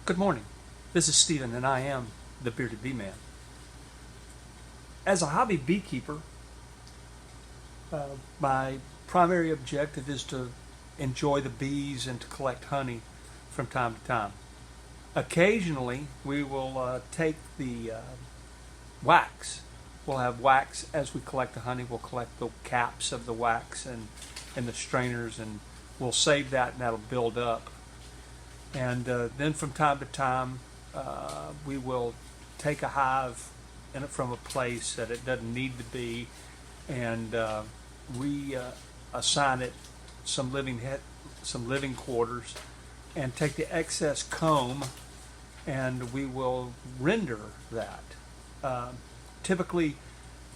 Good morning. This is Stephen, and I am the Bearded Bee Man. As a hobby beekeeper, my primary objective is to enjoy the bees and to collect honey from time to time. Occasionally, we will take the wax. We'll have wax as we collect the honey. We'll collect the caps of the wax and the strainers, and we'll save that, and that'll build up. And then from time to time, we will take a hive from a place that it doesn't need to be, and assign it some living quarters, and take the excess comb, and we will render that. Typically,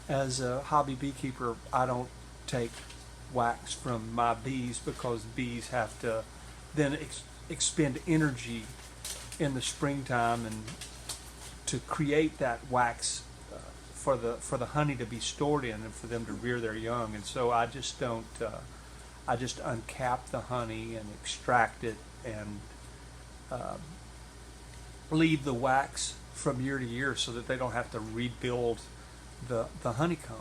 as a hobby beekeeper, I don't take wax from my bees because bees have to then expend energy in the springtime and to create that wax for the honey to be stored in and for them to rear their young. And so I just don't I just uncap the honey and extract it and leave the wax from year to year so that they don't have to rebuild the honeycomb.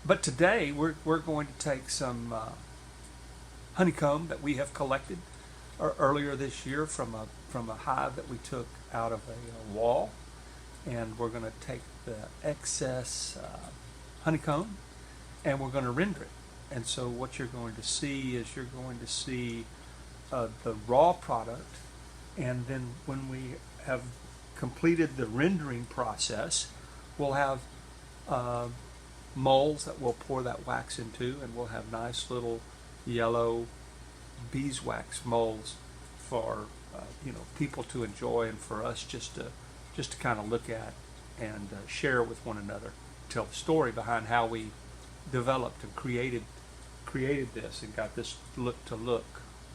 But today we're going to take some honeycomb that we have collected earlier this year from a hive that we took out of a wall, and we're going to take the excess honeycomb and we're going to render it. And so what you're going to see is you're going to see the raw product, and then when we have completed the rendering process, we'll have molds that we'll pour that wax into, and we'll have nice little yellow beeswax molds for people to enjoy, and for us just to kind of look at and share with one another, tell the story behind how we developed and created this and got this look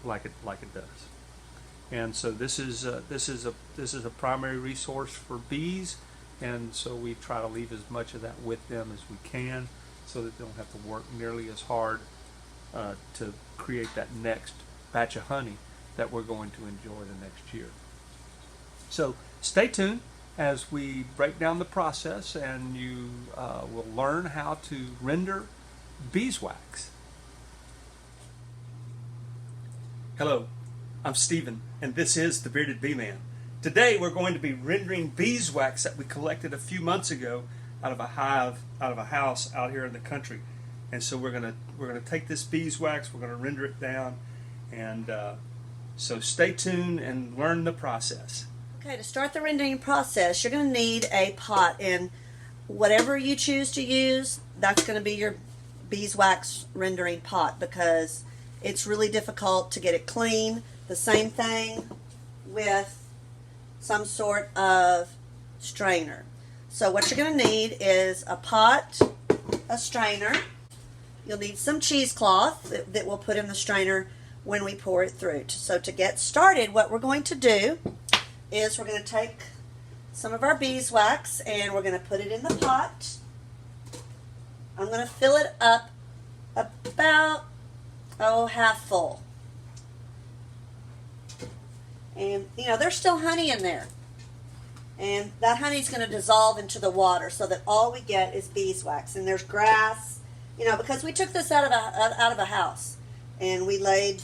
like it does. And so this is a primary resource for bees, and so we try to leave as much of that with them as we can, so that they don't have to work nearly as hard to create that next batch of honey that we're going to enjoy the next year. So stay tuned as we break down the process, and you will learn how to render beeswax. Hello, I'm Stephen, and this is the Bearded Bee Man. Today we're going to be rendering beeswax that we collected a few months ago out of a house out here in the country. And so we're gonna take this beeswax, we're gonna render it down, and so stay tuned and learn the process. Okay, to start the rendering process, you're going to need a pot, and whatever you choose to use, that's going to be your beeswax rendering pot, because it's really difficult to get it clean. The same thing with some sort of strainer. So what you're going to need is a pot, a strainer. You'll need some cheesecloth that we'll put in the strainer when we pour it through. So to get started, what we're going to do is we're going to take some of our beeswax and we're going to put it in the pot. I'm going to fill it up about half full. And there's still honey in there, and that honey's going to dissolve into the water so that all we get is beeswax. And there's grass, because we took this out of a house, and we laid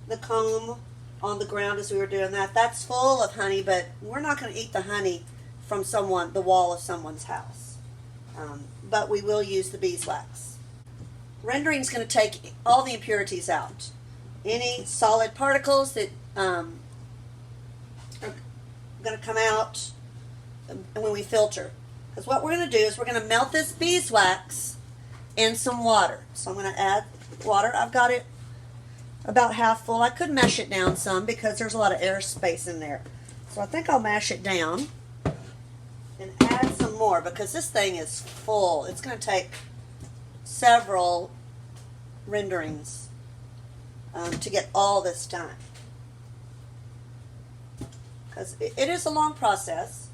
the comb on the ground as we were doing that. That's full of honey, but we're not going to eat the honey from the wall of someone's house. But we will use the beeswax. Rendering is going to take all the impurities out. Any solid particles that are going to come out when we filter. Because what we're going to do is we're going to melt this beeswax in some water. So I'm going to add water. I've got it about half full. I could mash it down some because there's a lot of air space in there. So I think I'll mash it down and add some more, because this thing is full. It's going to take several renderings to get all this done, because it is a long process,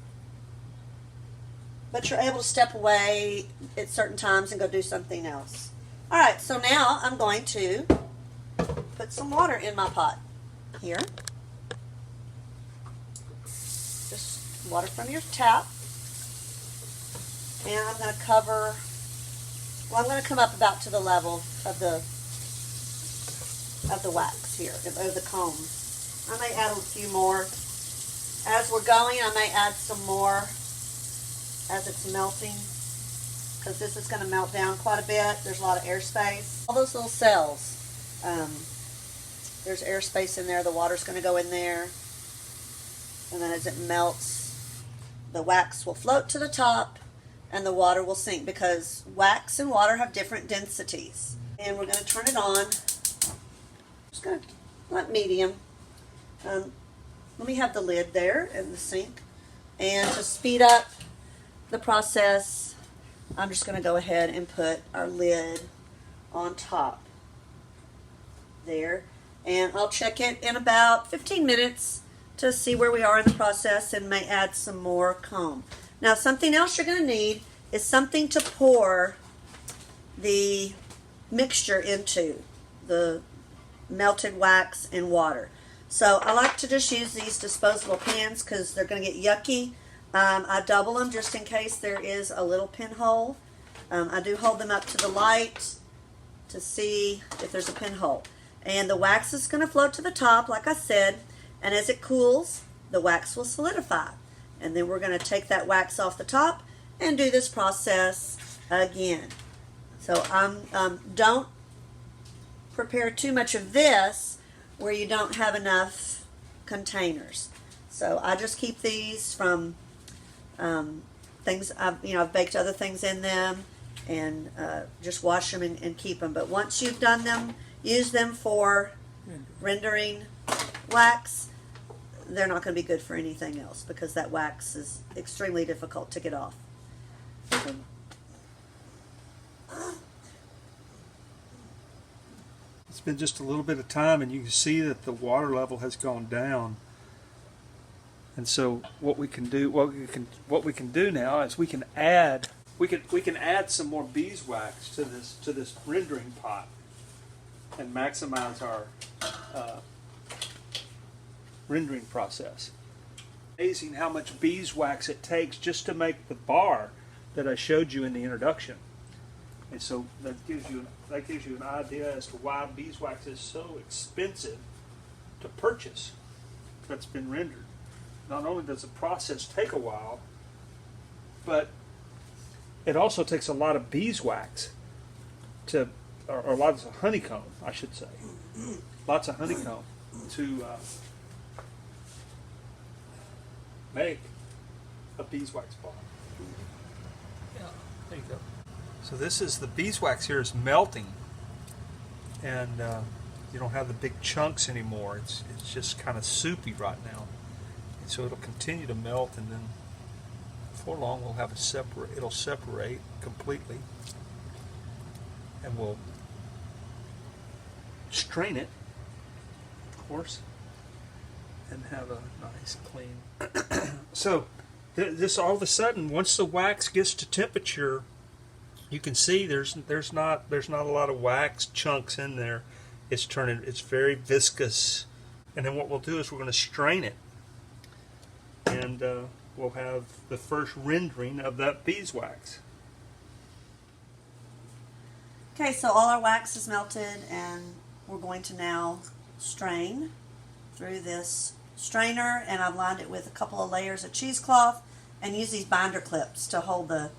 but you're able to step away at certain times and go do something else. Alright, so now I'm going to put some water in my pot here. just water from your tap. And I'm going to cover, well, I'm going to come up about to the level of the wax here, of the comb. I may add a few more. As we're going, I may add some more as it's melting, because this is going to melt down quite a bit. There's a lot of airspace. All those little cells, there's airspace in there. The water's going to go in there, and then as it melts, the wax will float to the top and the water will sink, because wax and water have different densities. And we're going to turn it on. Just going to let medium. Let me have the lid there in the sink. And to speed up the process, I'm just going to go ahead and put our lid on top there. And I'll check it in about 15 minutes to see where we are in the process, and may add some more comb. Now, something else you're going to need is something to pour the mixture into, the melted wax and water. So I like to just use these disposable pans because they're going to get yucky. I double them just in case there is a little pinhole. I do hold them up to the light to see if there's a pinhole. And the wax is going to float to the top, like I said, and as it cools, the wax will solidify. And then we're going to take that wax off the top and do this process again. So don't prepare too much of this where you don't have enough containers. So I just keep these from things, I've baked other things in them, and just wash them and keep them. But once you've done them, use them for rendering wax, they're not going to be good for anything else, because that wax is extremely difficult to get off. It's been just a little bit of time, and you can see that the water level has gone down. And so what we can do now is we can add some more beeswax to this rendering pot and maximize our rendering process. Amazing how much beeswax it takes just to make the bar that I showed you in the introduction. And so that gives you an idea as to why beeswax is so expensive to purchase that's been rendered. Not only does the process take a while, but it also takes a lot of beeswax or lots of honeycomb, I should say. Lots of honeycomb to make a beeswax bar. Yeah, there you go. So this is the beeswax here is melting, and you don't have the big chunks anymore. It's just kind of soupy right now, and so it'll continue to melt, and then before long we'll have it'll separate completely, and we'll strain it, of course, and have a nice clean. So this all of a sudden, once the wax gets to temperature, you can see there's not a lot of wax chunks in there. It's very viscous, and then what we'll do is we're going to strain it, and we'll have the first rendering of that beeswax. Okay, so all our wax is melted, and we're going to now strain through this strainer, and I've lined it with a couple of layers of cheesecloth, and use these binder clips to hold the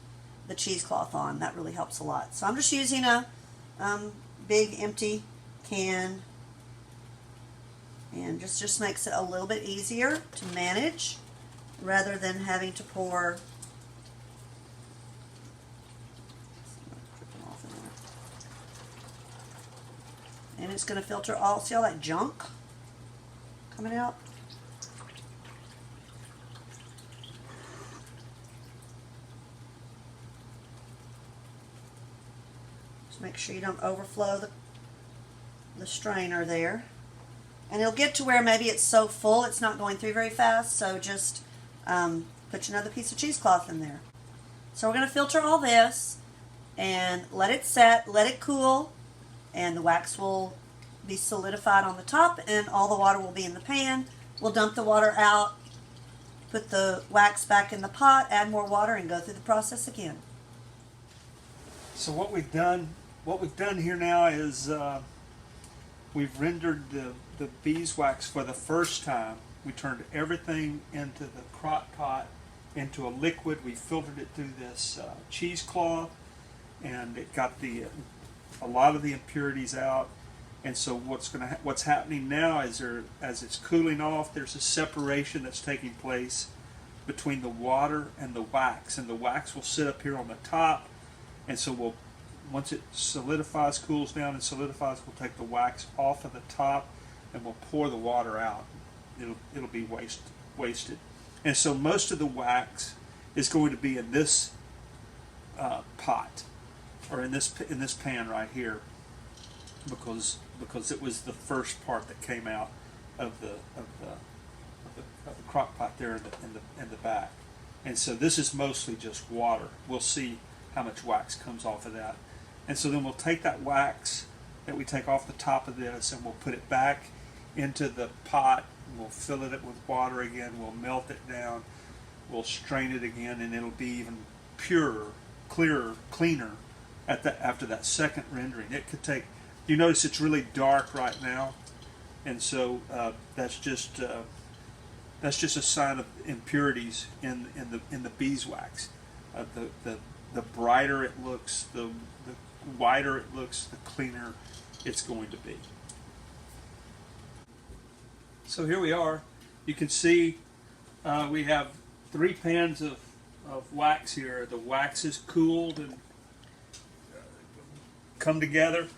cheesecloth on. That really helps a lot. So I'm just using a big empty can, and just makes it a little bit easier to manage rather than having to pour. And it's going to filter all, see all that junk coming out? Just make sure you don't overflow the strainer there. And it'll get to where maybe it's so full it's not going through very fast, so just put another piece of cheesecloth in there. So we're going to filter all this and let it set, let it cool, and the wax will be solidified on the top, and all the water will be in the pan. We'll dump the water out put the wax back in the pot, add more water, and go through the process again. So what we've done here now is we've rendered the beeswax for the first time. We turned everything into the crock pot into a liquid. We filtered it through this cheesecloth, and it got a lot of the impurities out. And so what's happening now is as it's cooling off, there's a separation that's taking place between the water and the wax, and the wax will sit up here on the top. And so once it solidifies, cools down and solidifies, we'll take the wax off of the top and we'll pour the water out. It'll be wasted. And so most of the wax is going to be in this pot, or in this pan right here, because it was the first part that came out of the crock pot there in the back. And so this is mostly just water. We'll see how much wax comes off of that. And so then we'll take that wax that we take off the top of this and we'll put it back into the pot. We'll fill it with water again. We'll melt it down. We'll strain it again, and it'll be even purer, clearer, cleaner after that second rendering. It could take. You notice it's really dark right now, and so that's just a sign of impurities in the beeswax. The brighter it looks, the whiter it looks, the cleaner it's going to be. So here we are. You can see we have 3 pans of wax here. The wax is cooled and come together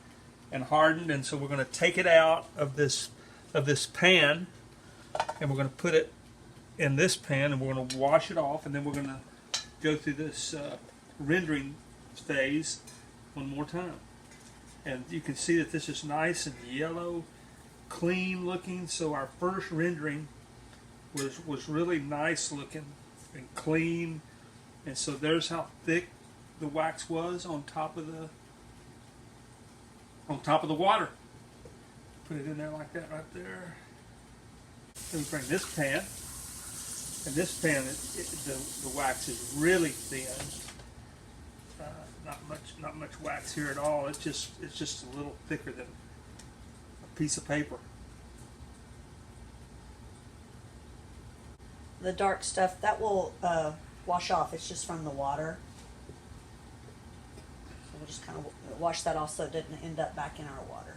and hardened, and so we're going to take it out of this pan, and we're going to put it in this pan, and we're going to wash it off, and then we're going to go through this rendering phase one more time. And you can see that this is nice and yellow, clean looking. So our first rendering was really nice looking and clean. And so there's how thick the wax was on top of the water. Put it in there like that right there. Then we bring this pan. And this pan, the wax is really thin. Not much wax here at all. It's just a little thicker than a piece of paper. The dark stuff, that will wash off. It's just from the water. So we'll just kind of wash that off so it doesn't end up back in our water.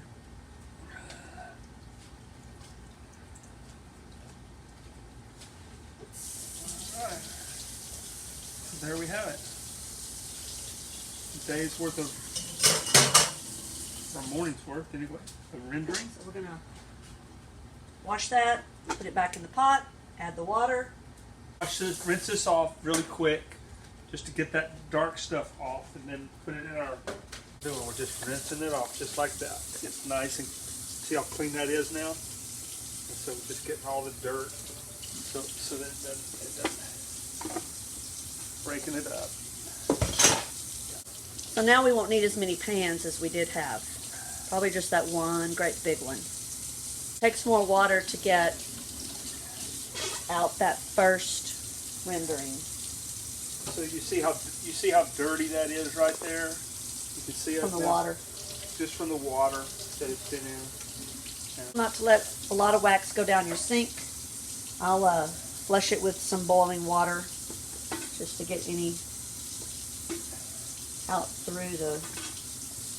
Alright. So there we have it. A day's worth of, or morning's worth anyway, of rendering. So we're going to wash that, put it back in the pot, add the water. Rinse this off really quick just to get that dark stuff off, and then put it in our doing. We're just rinsing it off just like that. It's nice, and see how clean that is now? And so we're just getting all the dirt so that it doesn't breaking it up. So now we won't need as many pans as we did have. Probably just that one great big one. Takes more water to get out that first rendering. So you see how dirty that is right there? You can see it From the now? water. Just from the water that it's been in. And Not to let a lot of wax go down your sink. I'll flush it with some boiling water just to get any out through the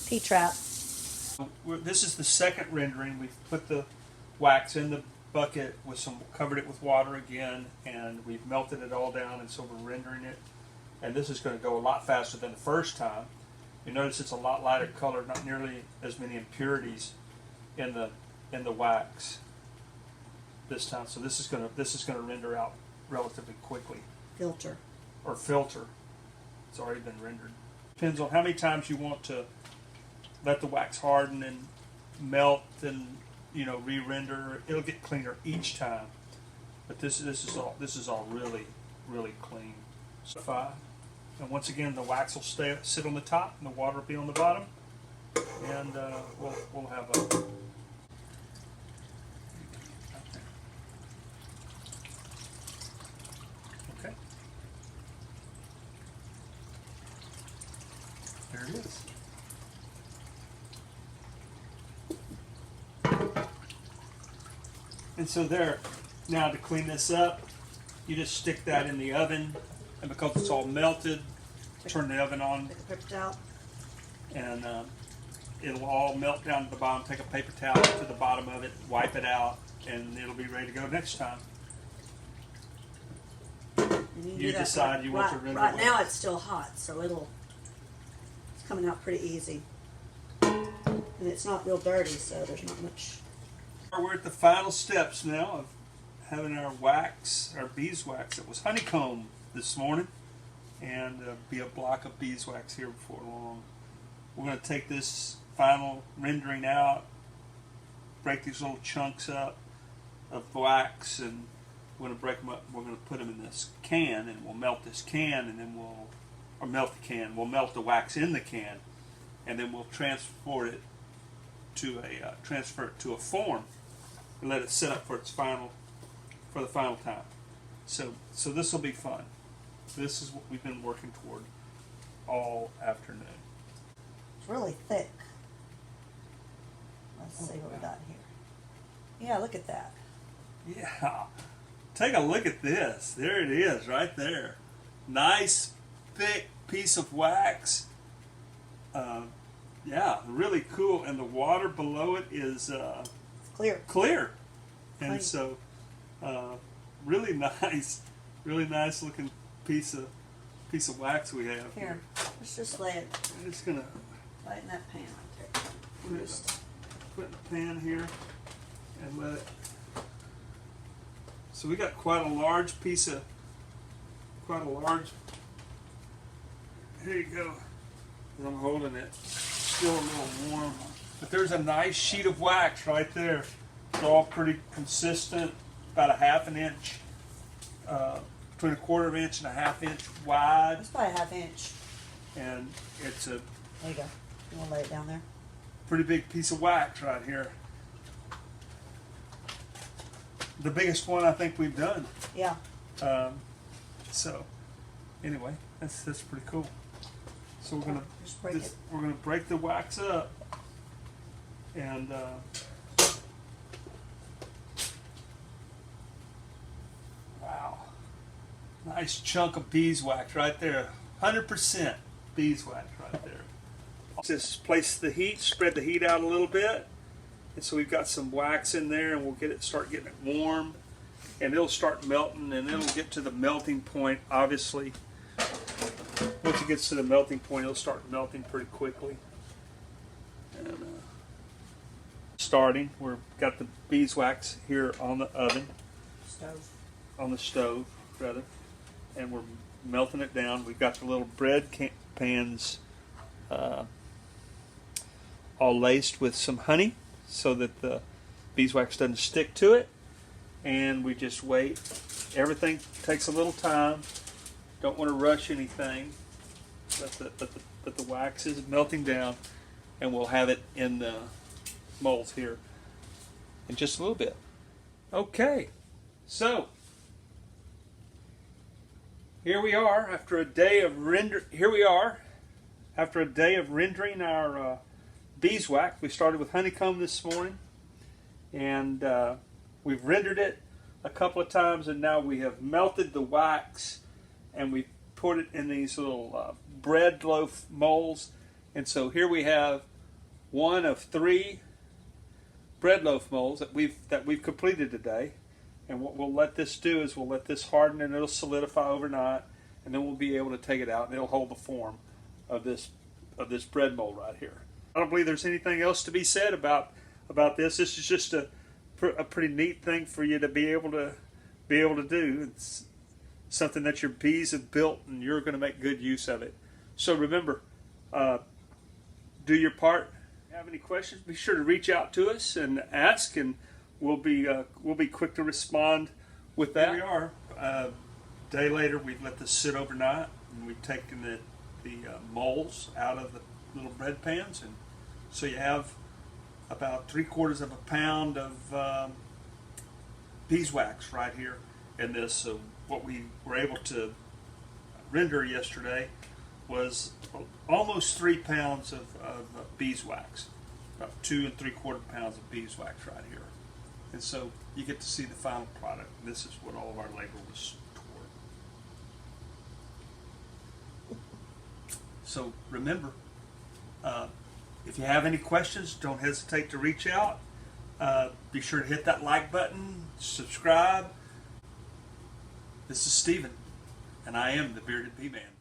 P-trap. this is the second rendering. We've put the wax in the bucket with covered it with water again, and we've melted it all down, and so we're rendering it. And this is going to go a lot faster than the first time. You notice it's a lot lighter color, not nearly as many impurities in the wax this time. So this is going to render out relatively quickly. Filter. Or filter. It's already been rendered. Depends on how many times you want to let the wax harden and melt and re-render. It'll get cleaner each time. But this is all really clean. And once again, the wax will sit on the top, and the water will be on the bottom, and we'll have a. There it is. And so there, now to clean this up, you just stick that in the oven, and because it's all melted, turn the oven on, Take the paper towel. and it'll all melt down to the bottom. Take a paper towel to the bottom of it, wipe it out, and it'll be ready to go next time. And You do that decide you want to render Right what. now it's still hot, so it's coming out pretty easy. And it's not real dirty, so there's not much. We're at the final steps now of having our wax, our beeswax. It was honeycomb this morning, and be a block of beeswax here before long. We're going to take this final rendering out, break these little chunks up of wax, and we're going to break them up. We're going to put them in this can, and we'll melt this can, and then melt the can. We'll melt the wax in the can, and then we'll transfer it to a form and let it sit up for the final time. So this will be fun. This is what we've been working toward all afternoon. It's really thick. Let's see what we got here. Yeah, look at that. Yeah. Take a look at this. There it is, right there. Nice, thick piece of wax. Yeah, really cool. And the water below it is Clear. And Clean. so, really nice looking piece of wax we have Here, let's just lay it I'm just gonna right in that pan right there. put it, put it in the pan here and let it. So we got quite a large. Here you go. I'm holding it. Still a little warm, but there's a nice sheet of wax right there. It's all pretty consistent, about a half an inch, between a quarter of an inch and a half inch wide, It's probably a half inch. and it's a There you go. You want to lay it down there? pretty big piece of wax right here. The biggest one I think we've done. Yeah. So anyway, that's pretty cool. So Just break it. we're gonna break the wax up, and wow, nice chunk of beeswax right there. 100% beeswax right there. Just place the heat, spread the heat out a little bit, and so we've got some wax in there, and we'll start getting it warm, and it'll start melting, and it'll get to the melting point. Obviously, once it gets to the melting point, it'll start melting pretty quickly. And starting, we've got the beeswax here on the oven, on the stove rather, and we're melting it down. We've got the little bread pans all laced with some honey so that the beeswax doesn't stick to it, and we just wait. Everything takes a little time. Don't want to rush anything, but the wax is melting down, and we'll have it in the molds here in just a little bit. Okay, so here we are after a day of rendering our beeswax. We started with honeycomb this morning, and we've rendered it a couple of times, and now we have melted the wax, and we put it in these little bread loaf molds. And so here we have one of 3 bread loaf molds that we've completed today. And what we'll let this do is we'll let this harden, and it'll solidify overnight, and then we'll be able to take it out, and it'll hold the form of this bread mold right here. I don't believe there's anything else to be said about this. This is just a pretty neat thing for you to be able to do. It's something that your bees have built, and you're going to make good use of it. So remember, do your part. If you have any questions, be sure to reach out to us and ask, and we'll be quick to respond with that. Here we are. A day later, we've let this sit overnight, and we've taken the molds out of the little bread pans, and so you have about 3/4 of a pound of beeswax right here in this. So what we were able to render yesterday was almost 3 pounds of beeswax, about 2 3/4 pounds of beeswax right here. And so you get to see the final product. This is what all of our labor was toward. So remember, if you have any questions, don't hesitate to reach out. Be sure to hit that like button, subscribe. This is Stephen, and I am the Bearded Bee Man.